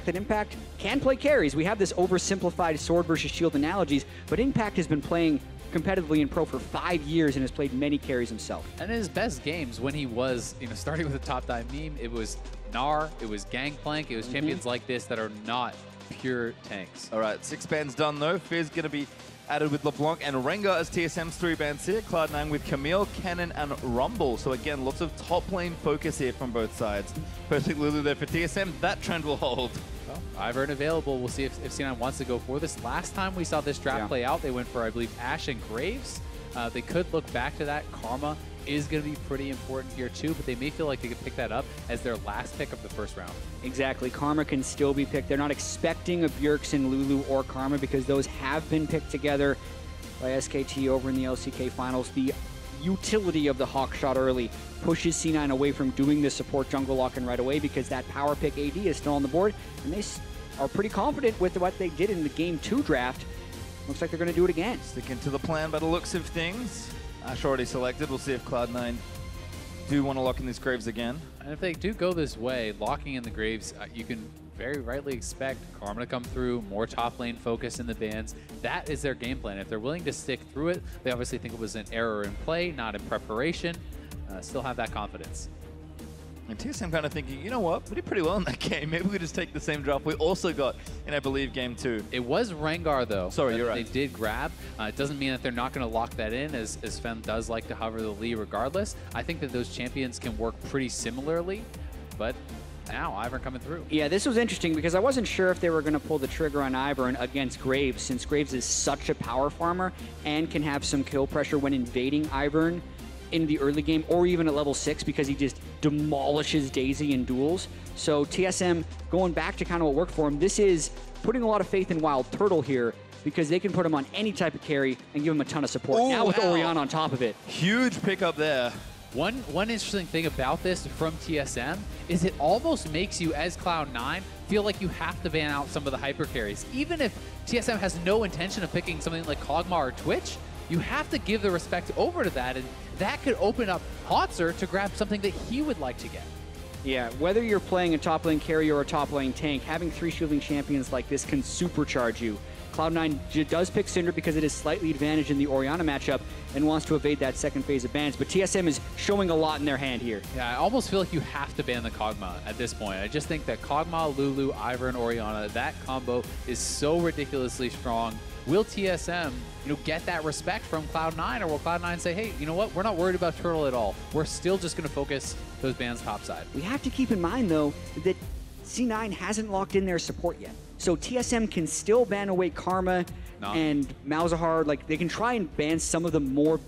fact that Impact can play carries. We have this oversimplified sword versus shield analogies, but Impact has been playing competitively in pro for 5 years and has played many carries himself. And in his best games, when he was, starting with the top dive meme, it was Gnar, it was Gangplank, it was champions like this that are not pure tanks. All right, 6 bans done though. Fizz going to be added with LeBlanc and Rengar as TSM's 3 bans here. Cloud9 with Camille, Cannon, and Rumble. So again, lots of top lane focus here from both sides. Perfect Lulu there for TSM. That trend will hold. Well, Ivern available. We'll see if C9 wants to go for this. Last time we saw this draft play out, they went for, I believe, Ashe and Graves. They could look back to that. Karma is going to be pretty important here too, but they may feel like they could pick that up as their last pick of the first round. Exactly. Karma can still be picked. They're not expecting a Bjergsen, Lulu, or Karma because those have been picked together by SKT over in the LCK finals. The utility of the Hawk shot early pushes C9 away from doing the support jungle lock-in right away because that power pick AD is still on the board, and they are pretty confident with what they did in the Game 2 draft. Looks like they're going to do it again. Sticking to the plan by the looks of things. Ashe already selected. We'll see if Cloud9 do want to lock in these Graves again. And if they do go this way, locking in the Graves, you can very rightly expect Karma to come through, more top lane focus in the bans. That is their game plan. If they're willing to stick through it, they obviously think it was an error in play, not in preparation. Still have that confidence. And TSM kind of thinking, you know what, we did pretty well in that game. Maybe we could just take the same draft we also got in, I believe, Game 2. It was Rengar, though. Sorry, you're right. They did grab. It doesn't mean that they're not going to lock that in, as Fem does like to hover the lead regardless. I think that those champions can work pretty similarly, but now Ivern coming through. Yeah, this was interesting because I wasn't sure if they were going to pull the trigger on Ivern against Graves, since Graves is such a power farmer and can have some kill pressure when invading Ivern in the early game or even at level 6 because he just demolishes Daisy in duels. So TSM going back to kind of what worked for him. This is putting a lot of faith in Wild Turtle here because they can put him on any type of carry and give him a ton of support. Ooh, now with Orianna on top of it. Huge pickup there. One interesting thing about this from TSM is it almost makes you, as Cloud9, feel like you have to ban out some of the hyper carries. Even if TSM has no intention of picking something like Kog'Maw or Twitch, you have to give the respect over to that, and that could open up Hauntzer to grab something that he would like to get. Yeah, whether you're playing a top lane carry or a top lane tank, having 3 shielding champions like this can supercharge you. Cloud9 does pick Syndra because it is slightly advantaged in the Orianna matchup and wants to evade that second phase of bans, but TSM is showing a lot in their hand here. Yeah, I almost feel like you have to ban the Kog'Maw at this point. I just think that Kog'Maw, Lulu, Ivern, Orianna, that combo is so ridiculously strong. Will TSM, get that respect from Cloud9, or will Cloud9 say, hey, you know what? We're not worried about Turtle at all. We're still just going to focus those bans topside. We have to keep in mind, though, that C9 hasn't locked in their support yet. So TSM can still ban away Karma and Malzahar. Like, they can try and ban some of the more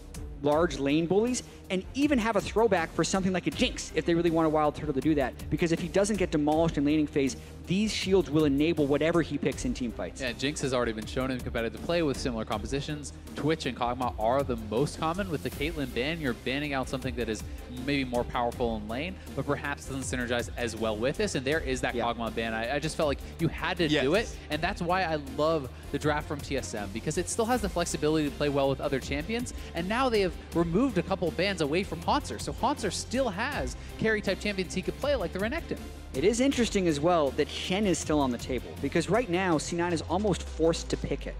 large lane bullies and even have a throwback for something like a Jinx if they really want a Wild Turtle to do that. Because if he doesn't get demolished in laning phase, these shields will enable whatever he picks in team fights. Yeah, Jinx has already been shown in competitive play with similar compositions. Twitch and Kog'Maw are the most common. With the Caitlyn ban, you're banning out something that is maybe more powerful in lane, but perhaps doesn't synergize as well with this, and there is that Kog'Maw ban. I just felt like you had to do it, and that's why I love the draft from TSM, because it still has the flexibility to play well with other champions, and now they have removed a couple bans away from Hauntzer, so Hauntzer still has carry-type champions he could play, like the Renekton. It is interesting as well that Shen is still on the table, because right now C9 is almost forced to pick it.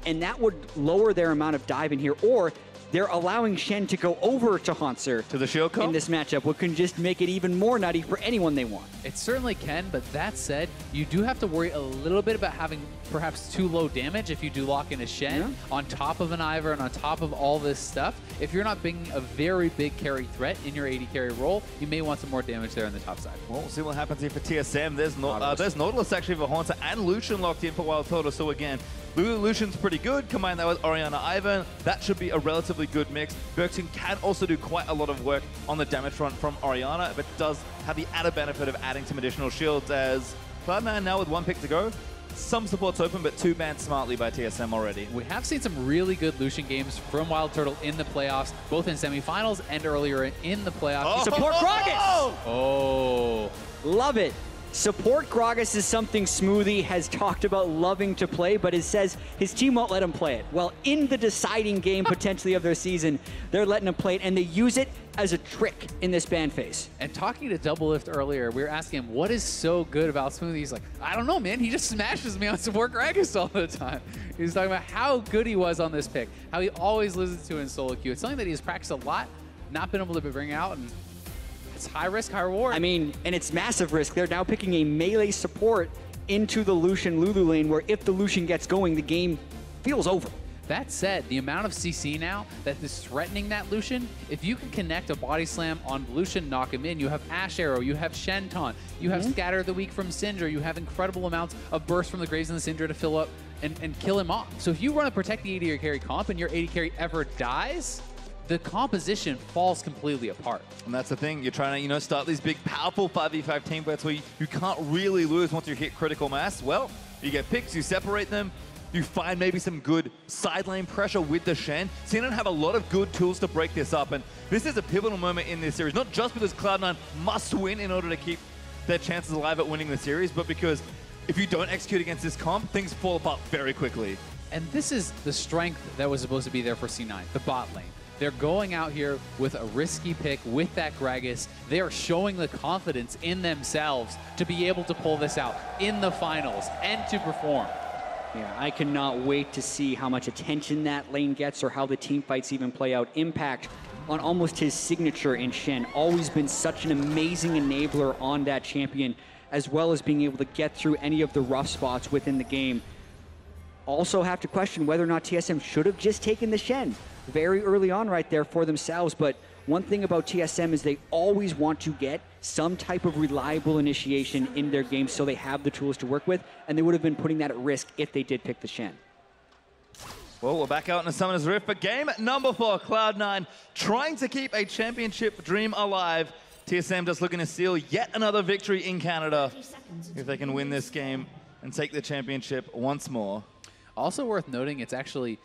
And that would lower their amount of dive in here, or they're allowing Shen to go over to Hauntzer to the shield comp in this matchup, which can just make it even more nutty for anyone they want. It certainly can, but that said, you do have to worry a little bit about having perhaps too low damage if you do lock in a Shen on top of an Ivern and on top of all this stuff. If you're not being a very big carry threat in your AD carry role, you may want some more damage there on the top side. Well, we'll see what happens here for TSM. There's Nautilus actually for Haunter and Lucian locked in for Wild Turtle. So again, Lucian's pretty good. Combine that with Orianna Ivern, that should be a relatively good mix. Bjergsen can also do quite a lot of work on the damage front from Orianna, but does have the added benefit of adding some additional shields, as Cloud9 now with 1 pick to go. Some support's open, but 2 banned smartly by TSM already. We have seen some really good Lucian games from Wild Turtle in the playoffs, both in semifinals and earlier in the playoffs. Support Gragas! Oh! Love it. Support Gragas is something Smoothie has talked about loving to play, but it says his team won't let him play it. Well, in the deciding game potentially of their season, they're letting him play it, and they use it as a trick in this ban phase. And talking to Double Lift earlier, we were asking him, what is so good about Smoothie? He's like, I don't know, man. He just smashes me on Support Gragas all the time. He was talking about how good he was on this pick, how he always listens to it in solo queue. It's something that he's practiced a lot, not been able to bring out, and it's high risk, high reward. I mean, and it's massive risk. They're now picking a melee support into the Lucian Lulu lane, where if the Lucian gets going, the game feels over. That said, the amount of CC now that is threatening that Lucian, if you can connect a body slam on Lucian, knock him in, you have Ash Arrow, you have Shen Taunt, you have Scatter of the Weak from Syndra, you have incredible amounts of burst from the Graves and the Syndra to fill up and kill him off. So if you run a protect the AD carry comp and your AD carry ever dies, the composition falls completely apart. And that's the thing, you're trying to, start these big, powerful 5v5 team fights where you can't really lose once you hit critical mass. Well, you get picks, you separate them, you find maybe some good side lane pressure with the Shen. Xenon have a lot of good tools to break this up, and this is a pivotal moment in this series, not just because Cloud9 must win in order to keep their chances alive at winning the series, but because if you don't execute against this comp, things fall apart very quickly. And this is the strength that was supposed to be there for C9, the bot lane. They're going out here with a risky pick with that Gragas. They are showing the confidence in themselves to be able to pull this out in the finals and to perform. Yeah, I cannot wait to see how much attention that lane gets or how the team fights even play out. Impact on almost his signature in Shen. Always been such an amazing enabler on that champion, as well as being able to get through any of the rough spots within the game. Also have to question whether or not TSM should have just taken the Shen very early on right there for themselves. But one thing about TSM is they always want to get some type of reliable initiation in their game so they have the tools to work with, and they would have been putting that at risk if they did pick the Shen. Well, we're back out in the Summoner's Rift for game number 4. Cloud9 trying to keep a championship dream alive. TSM just looking to seal yet another victory in Canada if they can win this game and take the championship once more. Also worth noting, it's actually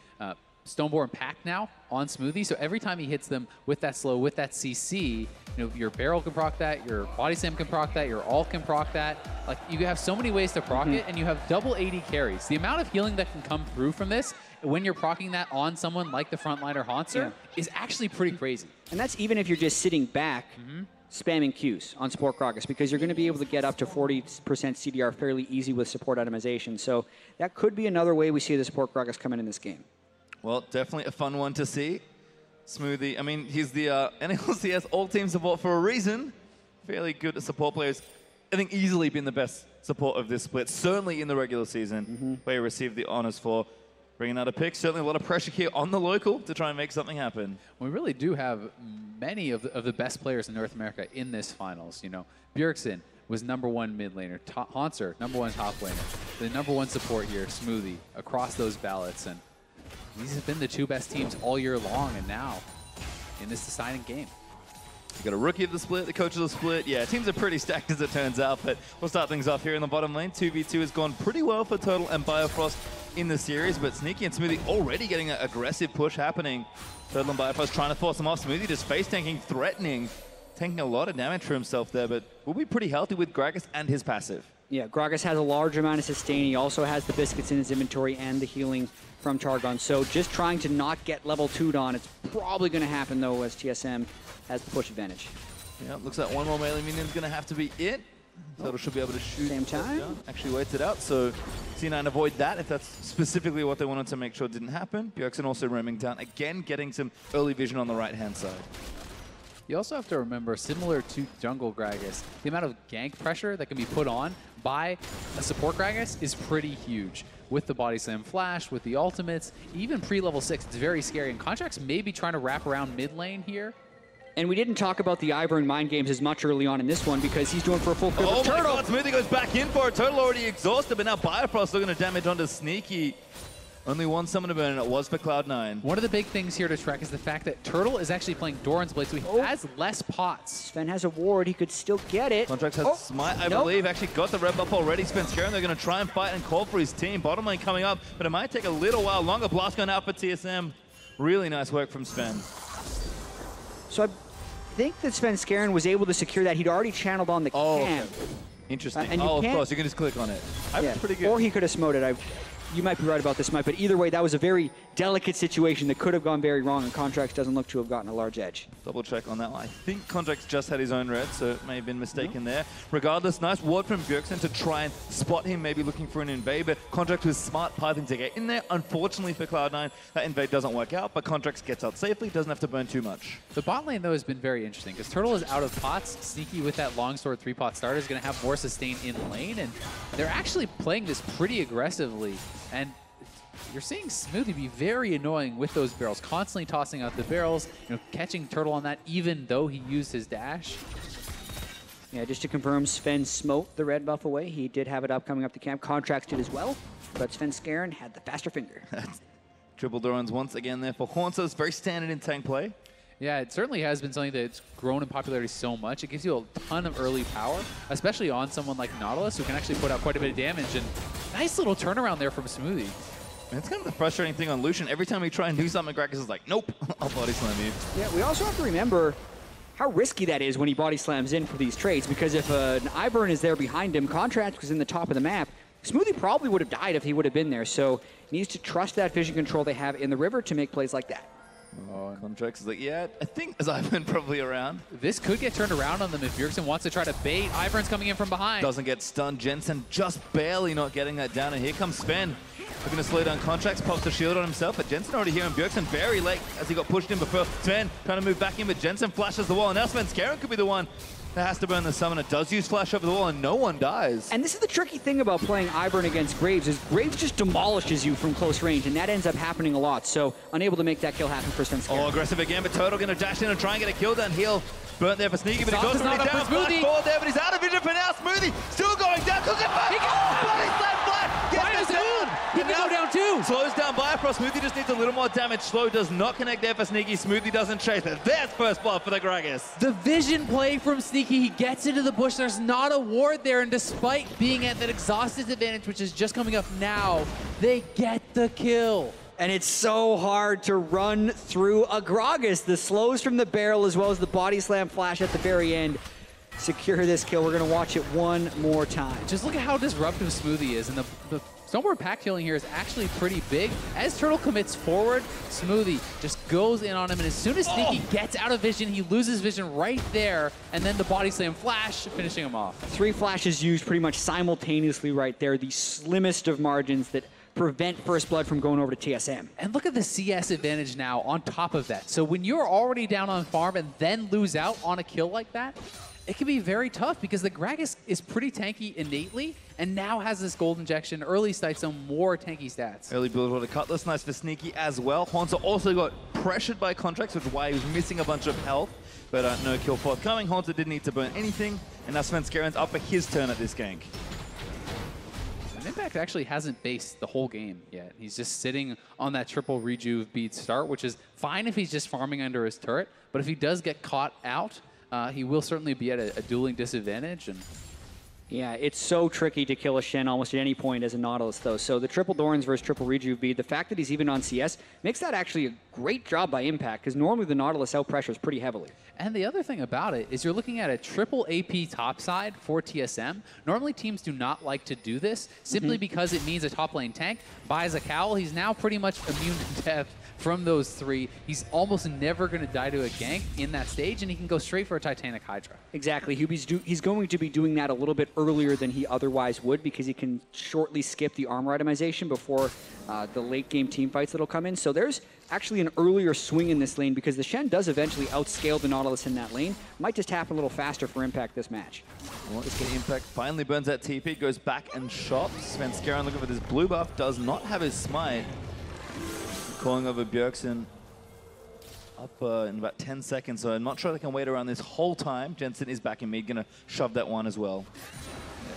Stoneborn Pack now on Smoothie, so every time he hits them with that slow, with that CC, your barrel can proc that, your body slam can proc that, your ult can proc that. Like, you have so many ways to proc it, and you have double AD carries. The amount of healing that can come through from this when you're procking that on someone like the frontliner Haunter is actually pretty crazy. And that's even if you're just sitting back spamming Qs on Support Gragas, because you're going to be able to get up to 40% CDR fairly easy with support itemization. So that could be another way we see the Support Gragas come in this game. Well, definitely a fun one to see. Smoothie, I mean, he's the LCS all-team support for a reason. Fairly good at support players. I think easily been the best support of this split, certainly in the regular season, where he received the honors for bringing out a pick. Certainly a lot of pressure here on the local to try and make something happen. We really do have many of the best players in North America in this finals. Bjergsen was #1 mid laner, Haunter, #1 top laner, the #1 support here, Smoothie, across those ballots. And these have been the 2 best teams all year long, and now in this deciding game. You got a rookie of the split, the coach of the split. Yeah, teams are pretty stacked as it turns out, but we'll start things off here in the bottom lane. 2v2 has gone pretty well for Turtle and Biofrost in the series, but Sneaky and Smoothie already getting an aggressive push happening. Turtle and Biofrost trying to force them off. Smoothie just face tanking, threatening, taking a lot of damage for himself there, but will be pretty healthy with Gragas and his passive. Yeah, Gragas has a large amount of sustain. He also has the biscuits in his inventory and the healing from Targon. So just trying to not get level 2'd on. It's probably going to happen, though, as TSM has the push advantage. Yeah, looks like one more melee minion is going to have to be it. Turtle should be able to shoot. Same time. Actually waits it out, so C9 avoid that if that's specifically what they wanted to make sure didn't happen. Bjergsen also roaming down, again getting some early vision on the right-hand side. You also have to remember, similar to jungle Gragas, the amount of gank pressure that can be put on by a support Gragas is pretty huge. With the body slam flash, with the ultimates, even pre-level 6, it's very scary. And Contracts may be trying to wrap around mid lane here. And we didn't talk about the Ivern mind games as much early on in this one because he's doing for a full clip. Oh Turtle! my God, Smoothie goes back in for it. Turtle already exhausted, but now Biofrost looking to damage onto Sneaky. Only one summoner burn, and it was for Cloud9. One of the big things here to track is the fact that Turtle is actually playing Doran's Blade, so he has less pots. Sven has a ward. He could still get it. Contracts has Smite, I believe. Actually got the red buff already. Sven's Karen, they're going to try and fight and call for his team. Bottom lane coming up, but it might take a little while longer. Blast going out for TSM. Really nice work from Sven. So I think that Sven Skaren was able to secure that. He'd already channeled on the camp. Interesting. And of course, you can just click on it. Yeah. Pretty good. Or he could have smoted. You might be right about this, Mike, but either way, that was a very delicate situation that could have gone very wrong, and Contracts doesn't look to have gotten a large edge. Double check on that one. I think Contracts just had his own red, so it may have been mistaken there. Regardless, nice ward from Bjergsen to try and spot him, maybe looking for an invade, but Contracts was smart piping to get in there. Unfortunately for Cloud9, that invade doesn't work out, but Contracts gets out safely, doesn't have to burn too much. The bot lane, though, has been very interesting, because Turtle is out of pots. Sneaky with that longsword 3-pot starter is going to have more sustain in lane, and they're actually playing this pretty aggressively. And you're seeing Smoothie be very annoying with those barrels, constantly tossing out the barrels, catching Turtle on that even though he used his dash. Yeah, just to confirm, Sven smote the red buff away. He did have it up coming up the camp. Contracts did as well, but Sven Skaren had the faster finger. Triple Dorans once again there for Haunter. It's very standard in tank play. Yeah, it certainly has been something that's grown in popularity so much. It gives you a ton of early power, especially on someone like Nautilus, who can actually put out quite a bit of damage. And nice little turnaround there from Smoothie. And it's kind of the frustrating thing on Lucian. Every time we try and do something, Gragas is like, nope, I'll body slam you. Yeah, we also have to remember how risky that is when he body slams in for these trades, because if an Ivern is there behind him, Contract was in the top of the map, Smoothie probably would have died if he would have been there, so he needs to trust that vision control they have in the river to make plays like that. Oh, Contracts is like, yeah, I think as Ivern probably around. This could get turned around on them if Bjergsen wants to try to bait. Ivern's coming in from behind. Doesn't get stunned. Jensen just barely not getting that down, and here comes Sven. Looking to slow down Contracts, pops the shield on himself, but Jensen already here, and Bjergsen very late as he got pushed in before. Sven trying to move back in, but Jensen flashes the wall, and now Sven Skaren could be the one that has to burn the summoner. Does use flash over the wall, and no one dies. And this is the tricky thing about playing Ivern against Graves, is Graves just demolishes you from close range, and that ends up happening a lot, so unable to make that kill happen for Sven Skaren. Oh, aggressive again, but Total going to dash in and try and get a kill down. Heal burnt there for Sneaky, but it goes already down. Flash forward there, but he's out of vision for now. Smoothie still going down. Cook it back. Body slam flat. Gets it down. He can go down too. Slows down Bifrost. Smoothie just needs a little more damage. Slow does not connect there for Sneaky. Smoothie doesn't chase it. There's first blood for the Gragas. The vision play from Sneaky. He gets into the bush. There's not a ward there, and despite being at that exhausted advantage, which is just coming up now, they get the kill. And it's so hard to run through a Gragas. The slows from the barrel as well as the body slam flash at the very end secure this kill. We're going to watch it one more time. Just look at how disruptive Smoothie is, and the Snowboard pack killing here is actually pretty big. As Turtle commits forward, Smoothie just goes in on him, and as soon as Sneaky gets out of vision, he loses vision right there, and then the body slam flash, finishing him off. 3 flashes used pretty much simultaneously right there, the slimmest of margins that prevent first blood from going over to TSM. And look at the CS advantage now on top of that. So when you're already down on farm and then lose out on a kill like that, it can be very tough because the Gragas is pretty tanky innately and now has this gold injection, early sights on more tanky stats. Early build with a Cutlass, nice for Sneaky as well. Haunter also got pressured by Contracts, which is why he was missing a bunch of health, but no kill forthcoming. Haunter didn't need to burn anything, and now Sven Skaren's up for his turn at this gank. Impact actually hasn't based the whole game yet. He's just sitting on that triple rejuve beat start, which is fine if he's just farming under his turret, but if he does get caught out, he will certainly be at a dueling disadvantage. And yeah, it's so tricky to kill a Shen almost at any point as a Nautilus, though. So the triple Dorans versus triple rejuve beat, the fact that he's even on CS makes that actually a great job by Impact, because normally the Nautilus out-pressures pretty heavily. And the other thing about it is you're looking at a triple AP topside for TSM. Normally teams do not like to do this simply because it means a top lane tank buys a cowl. He's now pretty much immune to death from those 3. He's almost never going to die to a gank in that stage, and he can go straight for a Titanic Hydra. Exactly. He's going to be doing that a little bit earlier than he otherwise would because he can shortly skip the armor itemization before the late game team fights that'll come in. So there's actually an earlier swing in this lane because the Shen does eventually outscale the Nautilus in that lane. Might just happen a little faster for Impact this match. Well, it's going to Impact finally burns that TP, goes back and shops. Sven Skaren looking for this blue buff, does not have his smite. Calling over Bjergsen up in about 10 seconds, so I'm not sure they can wait around this whole time. Jensen is back in mid, going to shove that one as well.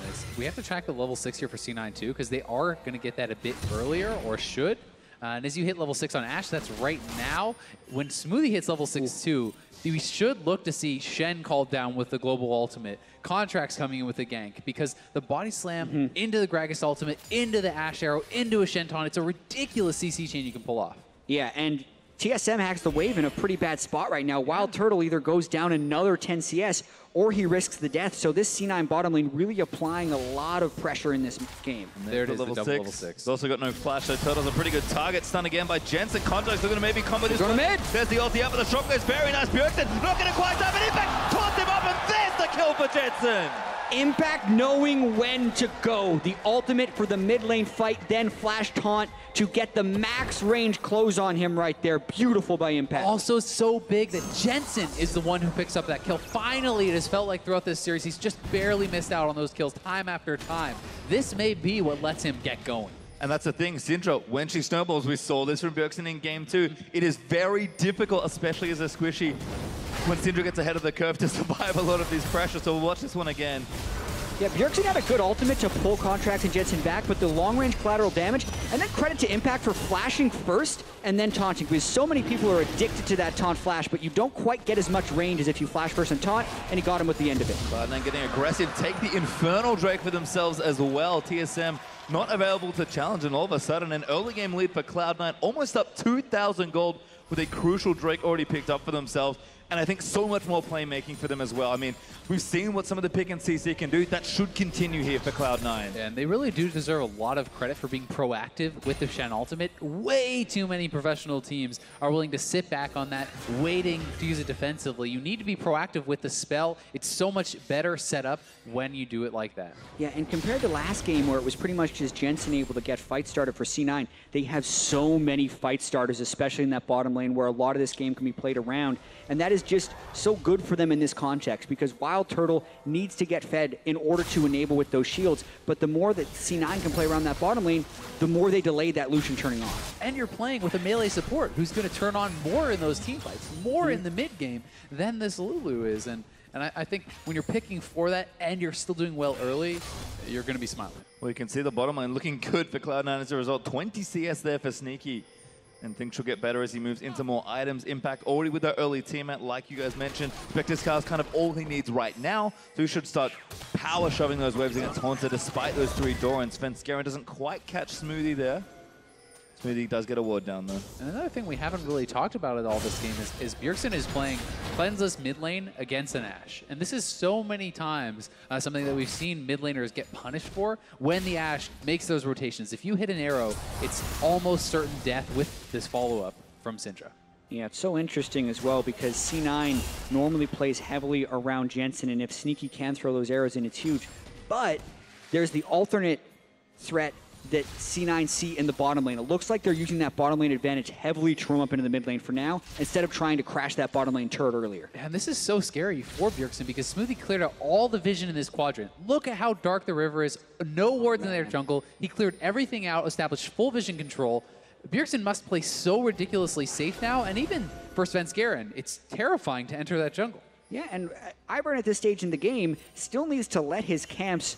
Yes. We have to track the level 6 here for C9 too, because they are going to get that a bit earlier, or should. And as you hit level 6 on Ashe, that's right now. When Smoothie hits level 6 too, we should look to see Shen called down with the global ultimate, Contracts coming in with the gank, because the body slam into the Gragas ultimate, into the Ashe arrow, into a Shenton, it's a ridiculous CC chain you can pull off. Yeah, and TSM hacks the wave in a pretty bad spot right now. Wild Turtle either goes down another 10 CS or he risks the death. So this C9 bottom lane really applying a lot of pressure in this game. There it is, level the six. level 6. He's also got no flash, so Turtle's a pretty good target. Stun again by Jensen. Contact still going to maybe combo this one. Mid. There's the ulti up, but the shot goes very nice. Bjergsen not going to quite have an impact. Tossed him up, and there's the kill for Jensen. Impact knowing when to go. The ultimate for the mid lane fight, then flash taunt to get the max range close on him right there. Beautiful by Impact. Also so big that Jensen is the one who picks up that kill. Finally, it has felt like throughout this series, he's just barely missed out on those kills time after time. This may be what lets him get going. And that's the thing, Syndra, when she snowballs, we saw this from Bjergsen in game 2. It is very difficult, especially as a squishy, when Syndra gets ahead of the curve to survive a lot of these pressures. So we'll watch this one again. Yeah, Bjergsen had a good ultimate to pull Contract and Jensen back, but the long-range collateral damage, and then credit to Impact for flashing first and then taunting, because so many people are addicted to that taunt flash, but you don't quite get as much range as if you flash first and taunt, and he got him with the end of it. But then getting aggressive, take the Infernal Drake for themselves as well. TSM not available to challenge, and all of a sudden an early game lead for Cloud9, almost up 2,000 gold with a crucial Drake already picked up for themselves. And I think so much more playmaking for them as well. I mean, we've seen what some of the pick and CC can do. That should continue here for Cloud9. And they really do deserve a lot of credit for being proactive with the Shen ultimate. Way too many professional teams are willing to sit back on that, waiting to use it defensively. You need to be proactive with the spell. It's so much better set up when you do it like that. Yeah, and compared to last game where it was pretty much just Jensen able to get fight started for C9, they have so many fight starters, especially in that bottom lane where a lot of this game can be played around. And that is just so good for them in this context because Wild Turtle needs to get fed in order to enable with those shields. But the more that C9 can play around that bottom lane, the more they delay that Lucian turning on. And you're playing with a melee support who's going to turn on more in those team fights, more in the mid game than this Lulu is. And I think when you're picking for that and you're still doing well early, you're going to be smiling. Well, you can see the bottom lane looking good for Cloud9 as a result. 20 CS there for Sneaky. And things should get better as he moves into more items. Impact already with our early teammate, like you guys mentioned. Spectre's car is kind of all he needs right now. So he should start power shoving those waves against Haunter despite those 3 Dorans. Svenskeren doesn't quite catch Smoothie there. Smoothie does get a ward down though. And another thing we haven't really talked about at all this game is Bjergsen is playing Cleanseless mid lane against an Ashe. And this is so many times something that we've seen mid laners get punished for when the Ashe makes those rotations. If you hit an arrow, it's almost certain death with this follow-up from Syndra. Yeah, it's so interesting as well because C9 normally plays heavily around Jensen, and if Sneaky can throw those arrows in, it's huge. But there's the alternate threat that C9 see in the bottom lane. It looks like they're using that bottom lane advantage heavily to roam up into the mid lane for now, instead of trying to crash that bottom lane turret earlier. And this is so scary for Bjergsen because Smoothie cleared out all the vision in this quadrant. Look at how dark the river is. No wards in their jungle. He cleared everything out, established full vision control. Bjergsen must play so ridiculously safe now, and even for Svenskeren, it's terrifying to enter that jungle. Yeah, and Ivern at this stage in the game still needs to let his camps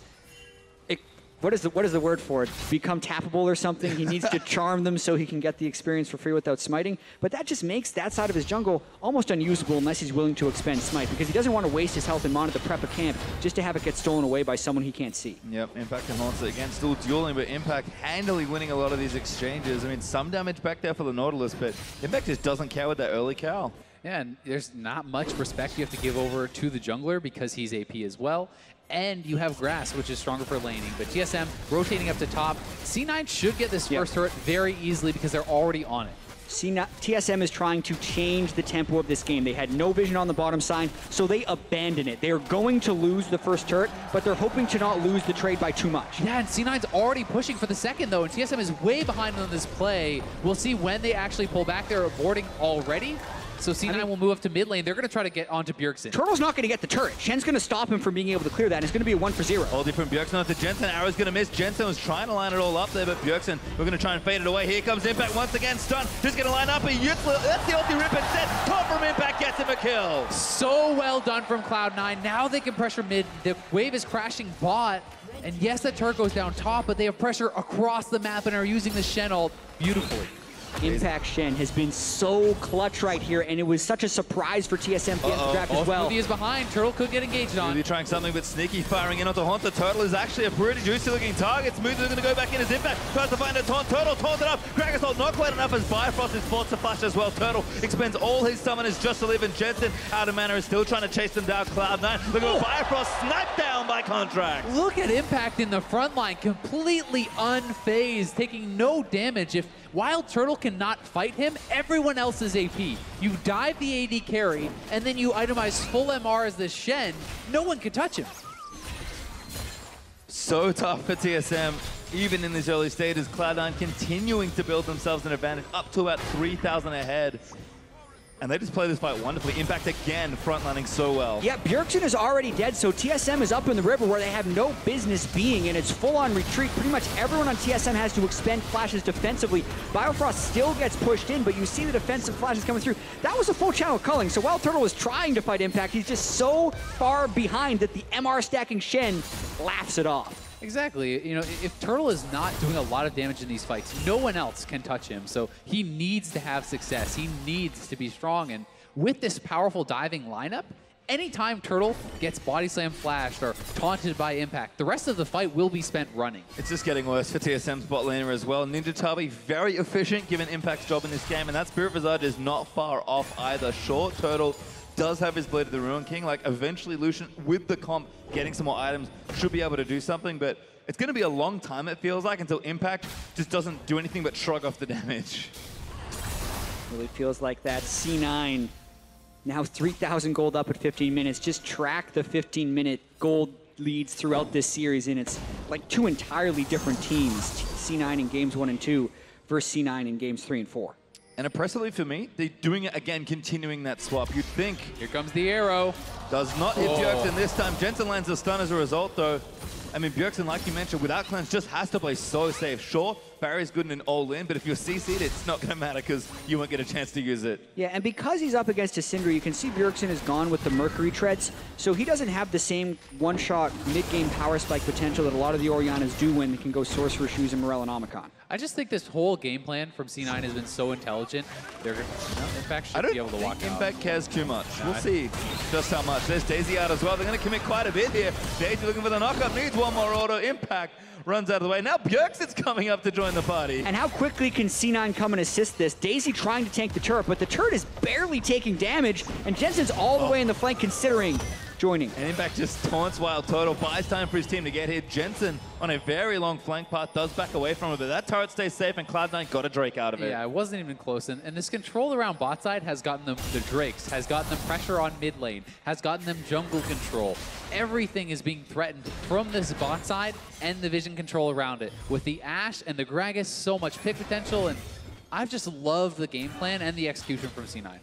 what is the word for it? Become tappable or something? He needs to charm them so he can get the experience for free without smiting. But that just makes that side of his jungle almost unusable unless he's willing to expend smite because he doesn't want to waste his health and mana to prep a camp just to have it get stolen away by someone he can't see. Yep, Impact and Haunter again still dueling, but Impact handily winning a lot of these exchanges. I mean, some damage back there for the Nautilus, but Impact just doesn't care with that early cow. Yeah, and there's not much respect you have to give over to the jungler because he's AP as well. And you have Grass, which is stronger for laning. But TSM rotating up to top. C9 should get this first turret very easily because they're already on it. TSM is trying to change the tempo of this game. They had no vision on the bottom side, so they abandon it. They're going to lose the first turret, but they're hoping to not lose the trade by too much. Yeah, and C9's already pushing for the second, though, and TSM is way behind on this play. We'll see when they actually pull back. They're boarding already. So C9 will move up to mid lane. They're going to try to get onto Bjergsen. Turtle's not going to get the turret. Shen's going to stop him from being able to clear that. It's going to be a 1-for-0. All different Bjergsen onto Jensen. Arrow's going to miss. Jensen was trying to line it all up there, but Bjergsen, we're going to try and fade it away. Here comes Impact once again. Stun. Just going to line up a useless. That's the ulti rip instead. Top from Impact gets him a kill. So well done from Cloud9. Now they can pressure mid. The wave is crashing bot. And yes, that turret goes down top, but they have pressure across the map and are using the Shen ult beautifully. Impact Shen has been so clutch right here, and it was such a surprise for TSM to get the draft as well. Smoothie is behind. Turtle could get engaged on. Smoothie trying something, but Sneaky firing in onto Haunter. Turtle is actually a pretty juicy-looking target. Smoothie going to go back in as Impact. Tries to find a taunt. Turtle taunts it up. Kragasol not quite enough as Bifrost is forced to flash as well. Turtle expends all his summoners just to live, and Jensen, out of mana, is still trying to chase them down. Cloud9, look at Bifrost sniped down by Contract. Look at Impact in the front line, completely unfazed, taking no damage. If Wild Turtle cannot fight him, everyone else is AP. You dive the AD carry, and then you itemize full MR as the Shen, no one can touch him. So tough for TSM, even in these early stages. Cloud9 continuing to build themselves an advantage up to about 3,000 ahead. And they just play this fight wonderfully. Impact again, frontlining so well. Yeah, Bjergsen is already dead, so TSM is up in the river where they have no business being, and it's full-on retreat. Pretty much everyone on TSM has to expend flashes defensively. Biofrost still gets pushed in, but you see the defensive flashes coming through. That was a full channel culling, so while Turtle was trying to fight Impact, he's just so far behind that the MR stacking Shen laughs it off. Exactly. You know, if Turtle is not doing a lot of damage in these fights, no one else can touch him. So he needs to have success. He needs to be strong. And with this powerful diving lineup, anytime Turtle gets body slam flashed or taunted by Impact, the rest of the fight will be spent running. It's just getting worse for TSM's bot laner as well. Ninja Tabi very efficient given Impact's job in this game, and that Spirit Visage is not far off either. Sure, Turtle does have his Blade of the Ruin King. Like, eventually Lucian, with the comp, getting some more items, should be able to do something, but it's going to be a long time, it feels like, until Impact just doesn't do anything but shrug off the damage. Really feels like that. C9, now 3,000 gold up at 15 minutes. Just track the 15-minute gold leads throughout this series, and it's like two entirely different teams. C9 in games 1 and 2 versus C9 in games 3 and 4. And impressively for me, they're doing it again, continuing that swap. You'd think. Here comes the arrow. Does not hit Bjergsen this time. Jensen lands a stun as a result, though. I mean, Bjergsen, like you mentioned, without cleanse, just has to play so safe. Sure, Barry's good in an all-in, but if you're CC'd, it's not going to matter because you won't get a chance to use it. Yeah, and because he's up against a Syndra, you can see Bjergsen is gone with the Mercury treads, so he doesn't have the same one-shot mid-game power spike potential that a lot of the Oriannas do when they can go Sorcerer Shoes and Morel and Omicron. I just think this whole game plan from C9 has been so intelligent. They're Impact should be able to walk out. I don't think Impact cares too much. We'll see just how much. There's Daisy out as well. They're going to commit quite a bit here. Daisy looking for the knockup, needs one more auto. Impact runs out of the way. Now Bjergsen's coming up to join the party. And how quickly can C9 come and assist this? Daisy trying to tank the turret, but the turret is barely taking damage, and Jensen's all the way in the flank considering joining. And Impact just taunts Wild Turtle, buys time for his team to get here. Jensen on a very long flank path does back away from it, but that turret stays safe, and Cloud9 got a Drake out of it. Yeah, it wasn't even close. And this control around bot side has gotten them the Drakes, has gotten them pressure on mid lane, has gotten them jungle control. Everything is being threatened from this bot side and the vision control around it. With the Ashe and the Gragas, so much pick potential, and I've just loved the game plan and the execution from C9.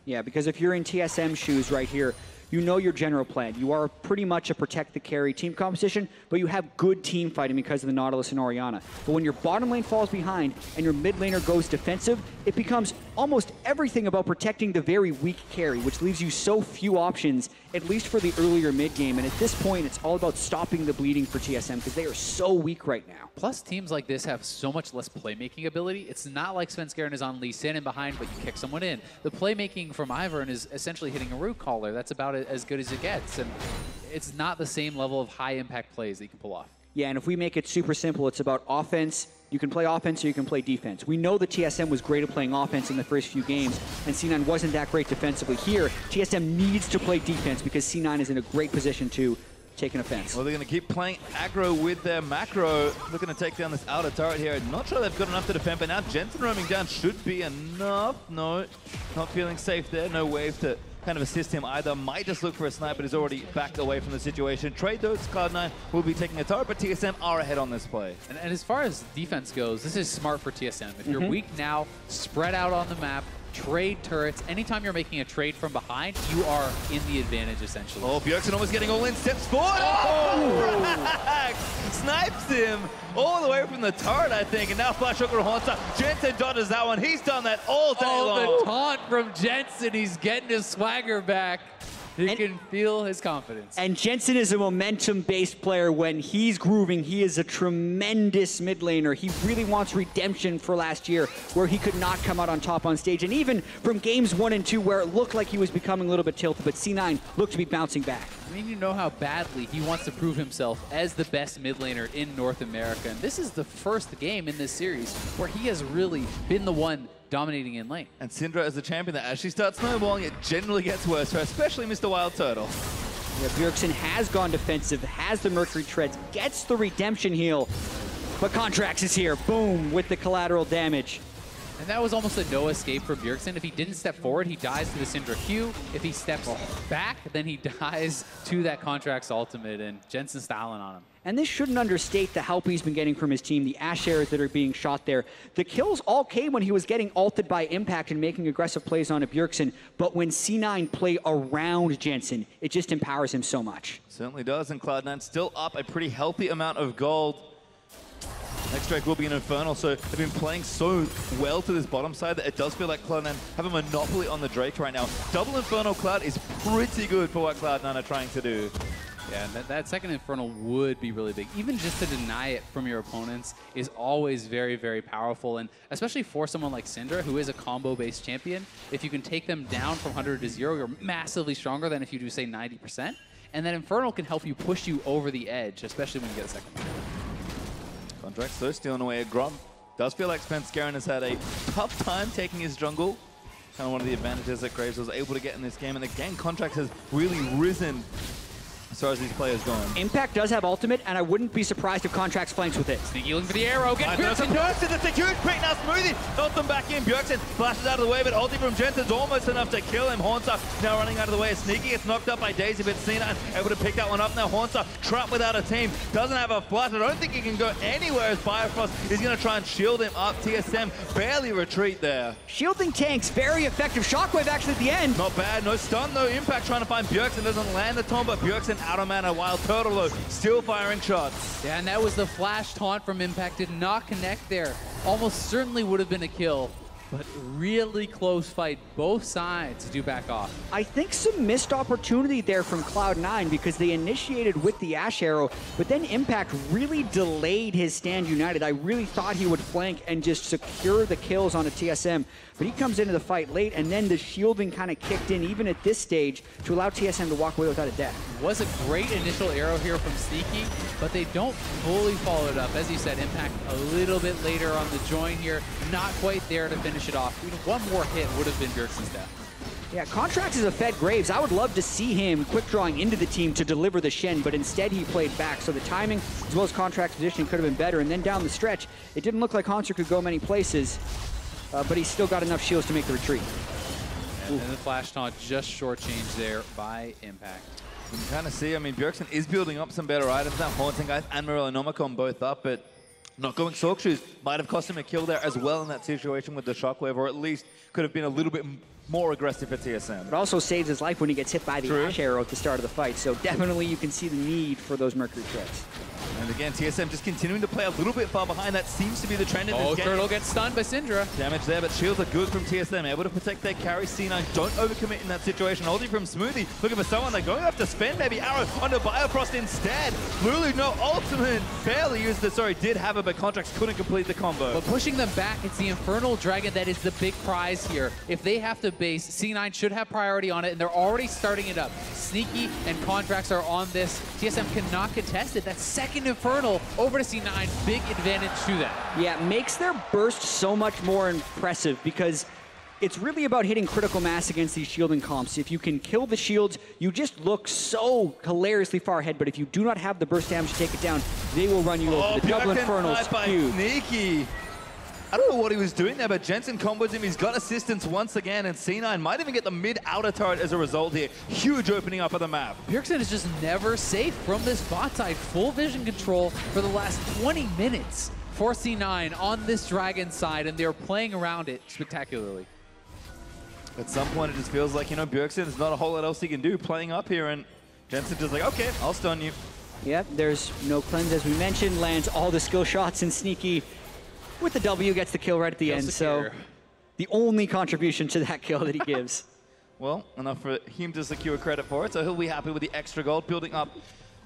Yeah, because if you're in TSM shoes right here, you know your general plan. You are pretty much a protect the carry team composition, but you have good team fighting because of the Nautilus and Orianna. But when your bottom lane falls behind and your mid laner goes defensive, it becomes almost everything about protecting the very weak carry, which leaves you so few options, at least for the earlier mid game. And at this point, it's all about stopping the bleeding for TSM because they are so weak right now. Plus, teams like this have so much less playmaking ability. It's not like Svenskeren is on Lee Sin and behind, but you kick someone in. The playmaking from Ivern is essentially hitting a root caller. That's about as good as it gets, and it's not the same level of high impact plays that you can pull off. Yeah, and if we make it super simple, it's about offense. You can play offense or you can play defense. We know that TSM was great at playing offense in the first few games, and C9 wasn't that great defensively. Here, TSM needs to play defense because C9 is in a great position to take an offense. Well, they're going to keep playing aggro with their macro, looking to take down this outer turret here. Not sure they've got enough to defend, but now Jensen roaming down should be enough. No, not feeling safe there. No wave to kind of assist him either. Might just look for a snipe, but he's already backed away from the situation. Trade those, Cloud9 will be taking a turret, but TSM are ahead on this play. And as far as defense goes, this is smart for TSM. If you're weak now, spread out on the map, trade turrets. Anytime you're making a trade from behind, you are in the advantage, essentially. Oh, Bjergsen almost getting all in, steps forward. Oh! Snipes him all the way from the turret, I think, and now Flash Hooker Haunter. Jensen dodges that one. He's done that all day long. The taunt from Jensen. He's getting his swagger back. You can feel his confidence. And Jensen is a momentum-based player. When he's grooving, he is a tremendous mid laner. He really wants redemption for last year, where he could not come out on top on stage. And even from games 1 and 2, where it looked like he was becoming a little bit tilted, but C9 looked to be bouncing back. I mean, you know how badly he wants to prove himself as the best mid laner in North America. And this is the first game in this series where he has really been the one dominating in lane. And Syndra is the champion that as she starts snowballing, it generally gets worse for her, especially Mr. Wild Turtle. Yeah, Bjergsen has gone defensive, has the Mercury Treads, gets the redemption heal, but Contracts is here, boom, with the collateral damage. And that was almost a no escape for Bjergsen. If he didn't step forward, he dies to the Syndra Q. If he steps back, then he dies to that Contracts ultimate, and Jensen styling on him. And this shouldn't understate the help he's been getting from his team, the Ashe arrows that are being shot there. The kills all came when he was getting ulted by Impact and making aggressive plays on a Bjergsen, but when C9 play around Jensen, it just empowers him so much. Certainly does, and Cloud9 still up a pretty healthy amount of gold. Next Drake will be an Infernal, so they've been playing so well to this bottom side that it does feel like Cloud9 have a monopoly on the Drake right now. Double Infernal Cloud is pretty good for what Cloud9 are trying to do. Yeah, that second Infernal would be really big. Even just to deny it from your opponents is always very, very powerful. And especially for someone like Syndra, who is a combo-based champion, if you can take them down from 100 to 0, you're massively stronger than if you do, say, 90%. And that Infernal can help you push you over the edge, especially when you get a second. Contracts though stealing away a Grub. Does feel like Spence Garen has had a tough time taking his jungle. Kind of one of the advantages that Graves was able to get in this game. And again, Contracts has really risen as far as these players going. Impact does have ultimate, and I wouldn't be surprised if Contracts flanks with it. Sneaky looking for the arrow. Get Bjergsen. Bjergsen, that's a huge pick now. Smoothie knocks them back in. Bjergsen flashes out of the way, but ulti from Jensen's almost enough to kill him. Haunter now running out of the way. Sneaky gets knocked up by Daisy, but C9 able to pick that one up now. Haunter trapped without a team. Doesn't have a flash. I don't think he can go anywhere as Bifrost is going to try and shield him up. TSM barely retreat there. Shielding tanks, very effective. Shockwave actually at the end. Not bad. No stun, no impact. Trying to find Bjergsen. Doesn't land the taunt, but Bjergsen out of mana. Wild Turtle though, still firing shots. Yeah, and that was the flash taunt from Impact. Did not connect there. Almost certainly would have been a kill, but really close fight. Both sides do back off. I think some missed opportunity there from Cloud9 because they initiated with the Ashe arrow, but then Impact really delayed his stand united. I really thought he would flank and just secure the kills on a TSM, but he comes into the fight late, and then the shielding kind of kicked in even at this stage to allow TSM to walk away without a death. Was a great initial arrow here from Sneaky, but they don't fully follow it up. As you said, Impact a little bit later on the join here, not quite there to finish it off. Even one more hit would have been Bjergsen's death. Yeah, Contracts is a fed Graves. I would love to see him quick drawing into the team to deliver the Shen, but instead he played back. So the timing, as well as Contracts' position, could have been better. And then down the stretch, it didn't look like Haunter could go many places, but he still got enough shields to make the retreat. And the flash taunt just shortchanged there by Impact. You can kind of see, I mean, Bjergsen is building up some better items now. Haunting Guys and Morello Nomicon both up, but not going Sork Shoes might have cost him a kill there as well in that situation with the Shockwave, or at least could have been a little bit more aggressive for TSM. It also saves his life when he gets hit by the Ashe arrow at the start of the fight, so definitely you can see the need for those Mercury Treads. And again, TSM just continuing to play a little bit far behind. That seems to be the trend in this game. Turtle gets stunned by Syndra. Damage there, but shields are good from TSM. Able to protect their carry. C9 don't overcommit in that situation. Holding from Smoothie. Looking for someone. They're going to have to spend maybe arrow onto Biofrost instead. Lulu, no ultimate. Barely used it. Sorry, did have it, but Contracts couldn't complete the combo. But pushing them back, it's the Infernal Dragon that is the big prize here. If they have to base, C9 should have priority on it, and they're already starting it up. Sneaky and Contracts are on this. TSM cannot contest it. That second Infernal over to C9, big advantage to them. Yeah, makes their burst so much more impressive because it's really about hitting critical mass against these shielding comps. If you can kill the shields, you just look so hilariously far ahead, but if you do not have the burst damage to take it down, they will run you over. The double Inferno is huge. Sneaky. I don't know what he was doing there, but Jensen combos him. He's got assistance once again, and C9 might even get the mid-outer turret as a result here. Huge opening up of the map. Bjergsen is just never safe from this bot side. Full vision control for the last 20 minutes for C9 on this Dragon side, and they're playing around it spectacularly. At some point, it just feels like, you know, Bjergsen, there's not a whole lot else he can do playing up here, and Jensen just like, okay, I'll stun you. Yep, there's no cleanse, as we mentioned, lands all the skill shots, and Sneaky with the W gets the kill right at the end, so the only contribution to that kill that he gives. Well, enough for him to secure credit for it, so he'll be happy with the extra gold building up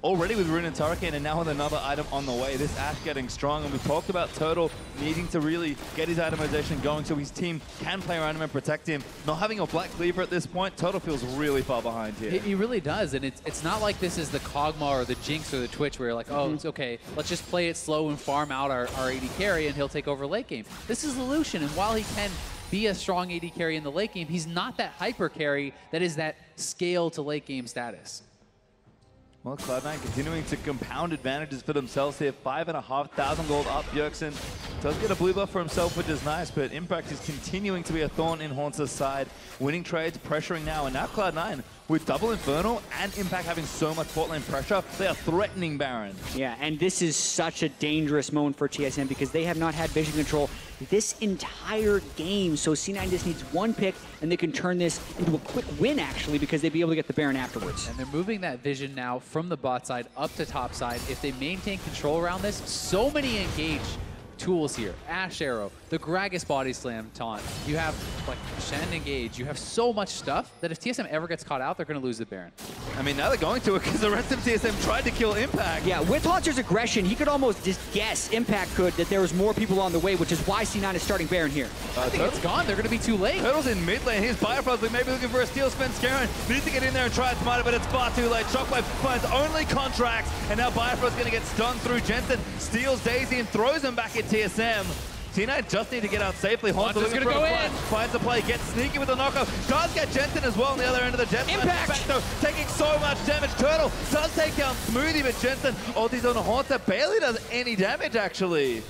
already with Rune and Turricane, and now with another item on the way. This Ashe getting strong, and we talked about Turtle needing to really get his itemization going so his team can play around him and protect him. Not having a Black Cleaver at this point, Turtle feels really far behind here. He really does, and it's not like this is the Kog'Maw or the Jinx or the Twitch where you're like, oh, it's okay, let's just play it slow and farm out our AD carry and he'll take over late game. This is the Lucian, and while he can be a strong AD carry in the late game, he's not that hyper carry that is that scale to late game status. Well, Cloud9 continuing to compound advantages for themselves here. 5,500 gold up. Bjergsen does get a blue buff for himself, which is nice, but Impact is continuing to be a thorn in Haunter's side. Winning trades, pressuring now, and now Cloud9 with double Infernal and Impact having so much bot lane pressure, they are threatening Baron. Yeah, and this is such a dangerous moment for TSM because they have not had vision control this entire game. So C9 just needs one pick, and they can turn this into a quick win, actually, because they'd be able to get the Baron afterwards. And they're moving that vision now from the bot side up to top side. If they maintain control around this, so many engaged tools here. Ashe Arrow, the Gragas Body Slam taunt. You have like Shen engage. You have so much stuff that if TSM ever gets caught out, they're going to lose the Baron. I mean, now they're going to it because the rest of TSM tried to kill Impact. Yeah, with Haunter's aggression, he could almost just guess, Impact could, that there was more people on the way, which is why C9 is starting Baron here. I think it's gone. They're going to be too late. Turtle's in mid lane. Here's Bifrost maybe looking for a steal spin. Scarin needs to get in there and try and smite it, but it's far too late. Shockwave finds only contracts, and now Bifrost's going to get stunned through. Jensen steals Daisy and throws him back at TSM. T9 just need to get out safely. Haunter's going to go in. Finds the play, gets sneaky with the knockoff. Does get Jensen as well on the other end of the jet. Impact! Though, taking so much damage. Turtle does take down Smoothie, but Jensen ultis on Haunter. Barely does any damage, actually.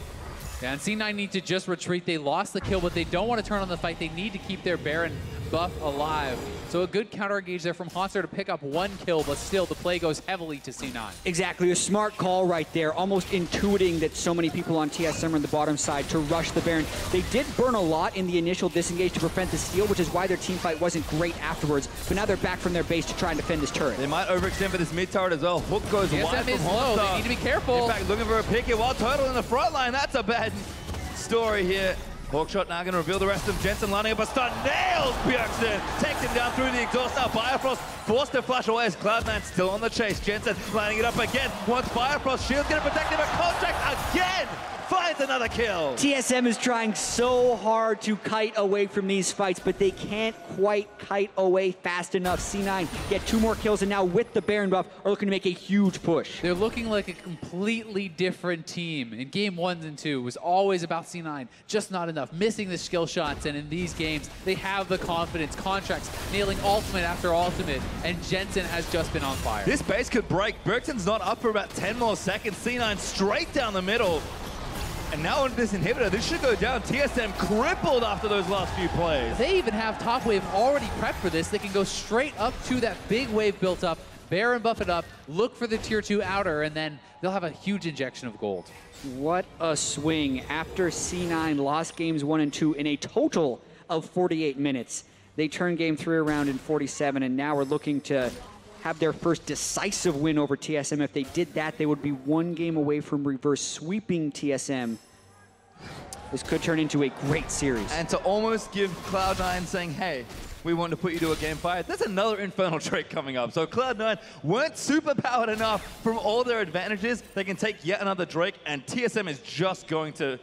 Yeah, and C9 need to just retreat. They lost the kill, but they don't want to turn on the fight. They need to keep their Baron buff alive. So a good counter engage there from Haunter to pick up one kill, but still the play goes heavily to C9. Exactly, a smart call right there, almost intuiting that so many people on TSM are on the bottom side to rush the Baron. They did burn a lot in the initial disengage to prevent the steal, which is why their team fight wasn't great afterwards, but now they're back from their base to try and defend this turret. They might overextend for this mid turret as well. Hook goes wide from Haunter. They need to be careful. In fact, looking for a pick here while Turtle in the front line. That's a bad story here. Hawkshot now going to reveal the rest of them. Jensen lining up a stun, nails Bjergsen, takes him down through the exhaust. Now Bifrost forced to flash away as Cloud9 still on the chase. Jensen lining it up again. Once Bifrost, Shield's going to protect him, but Contract again finds another kill. TSM is trying so hard to kite away from these fights, but they can't quite kite away fast enough. C9 get 2 more kills, and now with the Baron buff, are looking to make a huge push. They're looking like a completely different team. In game 1 and 2, it was always about C9, just not enough, missing the skill shots, and in these games, they have the confidence. Contracts nailing ultimate after ultimate, and Jensen has just been on fire. This base could break. Bjergsen's not up for about 10 more seconds. C9 straight down the middle. And now into this inhibitor, this should go down. TSM crippled after those last few plays. They even have top wave already prepped for this. They can go straight up to that big wave built up, Baron buff it up, look for the tier 2 outer, and then they'll have a huge injection of gold. What a swing. After C9 lost games 1 and 2 in a total of 48 minutes, they turned game 3 around in 47, and now we're looking to have their first decisive win over TSM. If they did that, they would be 1 game away from reverse sweeping TSM. This could turn into a great series. And to almost give Cloud9 saying, hey, we want to put you to a game 5, there's another Infernal Drake coming up. So Cloud9 weren't super powered enough from all their advantages. They can take yet another Drake, and TSM is just going to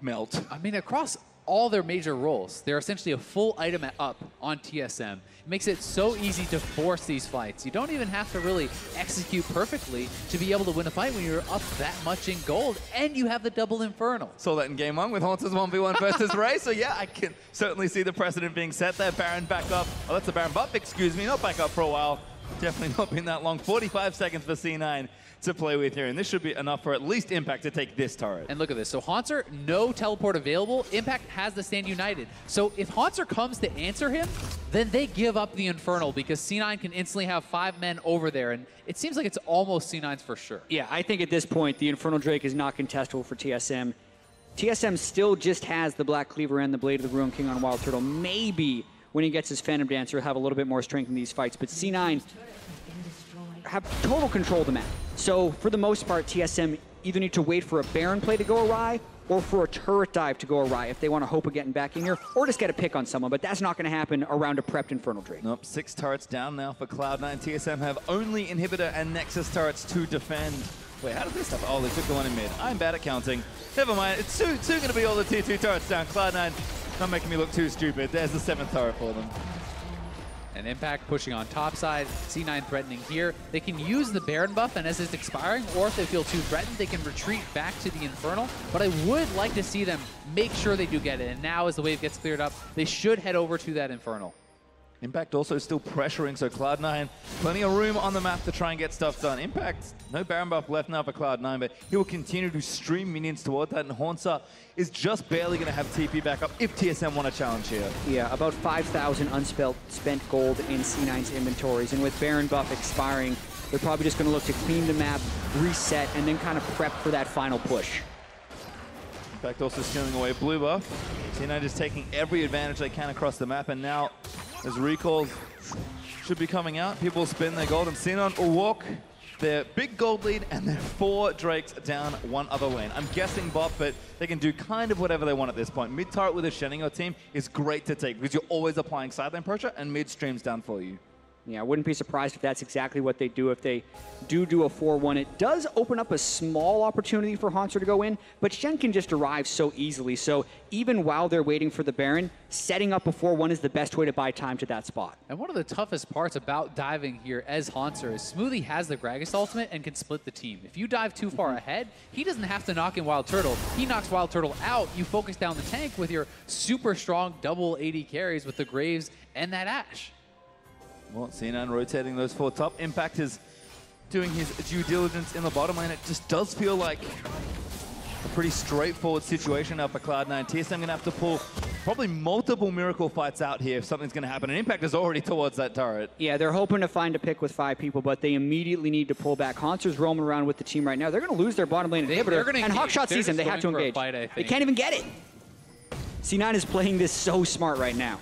melt. I mean, across all their major roles, they're essentially a full item up on TSM. It makes it so easy to force these fights. You don't even have to really execute perfectly to be able to win a fight when you're up that much in gold, and you have the double Infernal. Saw that in game 1 with Haunter's 1v1 versus Ray, so yeah, I can certainly see the precedent being set there. Baron back up. Oh, that's the Baron buff, excuse me, not back up for a while. Definitely not been that long. 45 seconds for C9 to play with here, and this should be enough for at least Impact to take this turret. And look at this. So Haunter, no teleport available. Impact has the Stand United. So if Haunter comes to answer him, then they give up the Infernal because C9 can instantly have 5 men over there, and it seems like it's almost C9's for sure. Yeah, I think at this point, the Infernal Drake is not contestable for TSM. TSM still just has the Black Cleaver and the Blade of the Ruin King on Wild Turtle. Maybe when he gets his Phantom Dancer, he'll have a little bit more strength in these fights, but C9 have total control of the map. So for the most part, TSM either need to wait for a Baron play to go awry or for a turret dive to go awry if they want to hope of getting back in here, or just get a pick on someone, but that's not going to happen around a prepped Infernal Drake. Nope, 6 turrets down now for Cloud9. TSM have only Inhibitor and Nexus turrets to defend. Wait, how did this happen? Oh, they took the one in mid. I'm bad at counting. Never mind, it's soon going to be all the tier 2 turrets down. Cloud9 not making me look too stupid. There's the 7th turret for them. And Impact pushing on top side, C9 threatening here. They can use the Baron buff, and as it's expiring, or if they feel too threatened, they can retreat back to the Infernal. But I would like to see them make sure they do get it. And now as the wave gets cleared up, they should head over to that Infernal. Impact also still pressuring, so Cloud9, plenty of room on the map to try and get stuff done. Impact, no Baron buff left now for Cloud9, but he will continue to stream minions toward that, and Haunter is just barely going to have TP back up if TSM want to challenge here. Yeah, about 5,000 unspent gold in C9's inventories, and with Baron buff expiring, they're probably just going to look to clean the map, reset, and then kind of prep for that final push. Impact also stealing away blue buff. C9 just taking every advantage they can across the map, and now as recalls should be coming out, people will spend their gold, and Xenon will walk their big gold lead and their 4 Drakes down one other lane. I'm guessing bot, but they can do kind of whatever they want at this point. Mid turret with a Shen in your team is great to take because you're always applying sideline pressure and mid streams down for you. Yeah, I wouldn't be surprised if that's exactly what they do if they do a 4-1. It does open up a small opportunity for Haunter to go in, but Shen can just arrive so easily. So even while they're waiting for the Baron, setting up a 4-1 is the best way to buy time to that spot. And one of the toughest parts about diving here as Haunter is Smoothie has the Gragas ultimate and can split the team. If you dive too far ahead, he doesn't have to knock in Wild Turtle. He knocks Wild Turtle out. You focus down the tank with your super strong double AD carries with the Graves and that Ashe. Well, C9 rotating those 4 top. Impact is doing his due diligence in the bottom lane. It just does feel like a pretty straightforward situation now for Cloud9. TSM going to have to pull probably multiple miracle fights out here if something's going to happen. And Impact is already towards that turret. Yeah, they're hoping to find a pick with 5 people, but they immediately need to pull back. Haunter's roaming around with the team right now. They're going to lose their bottom lane inhibitor, and Hawkshot sees him. They have to engage. They can't even get it. C9 is playing this so smart right now.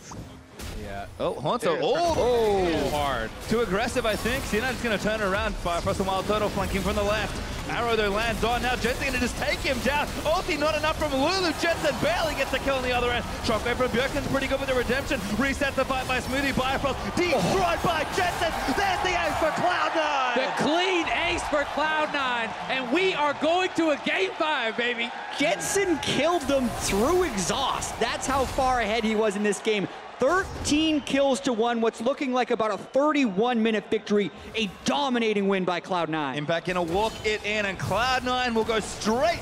Oh, Haunter, oh, hard. Too aggressive, I think. C9 is going to turn around. Firefrost and Wild Turtle flanking from the left. Arrow, though, lands on. Now Jensen going to just take him down. Ulti not enough from Lulu. Jensen barely gets the kill on the other end. Shockwave from Bjergsen's pretty good with the redemption. Resets the fight by Smoothie. Bifrost destroyed by Jensen. There's the ace for Cloud9. The clean ace for Cloud9, and we are going to a Game 5, baby. Jensen killed them through exhaust. That's how far ahead he was in this game. 13 kills to 1, what's looking like about a 31-minute victory, a dominating win by Cloud9. Impact gonna walk it in, and Cloud9 will go straight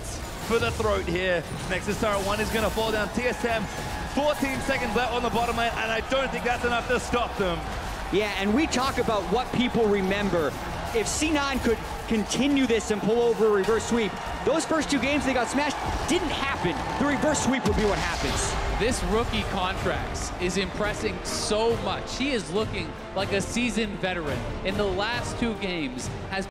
for the throat here. Nexus turret 1 is gonna fall down. TSM, 14 seconds left on the bottom lane, and I don't think that's enough to stop them. Yeah, and we talk about what people remember. If C9 could continue this and pull over a reverse sweep, those first 2 games they got smashed didn't happen. The reverse sweep would be what happens. This rookie Contracts is impressing so much. He is looking like a seasoned veteran. In the last 2 games, has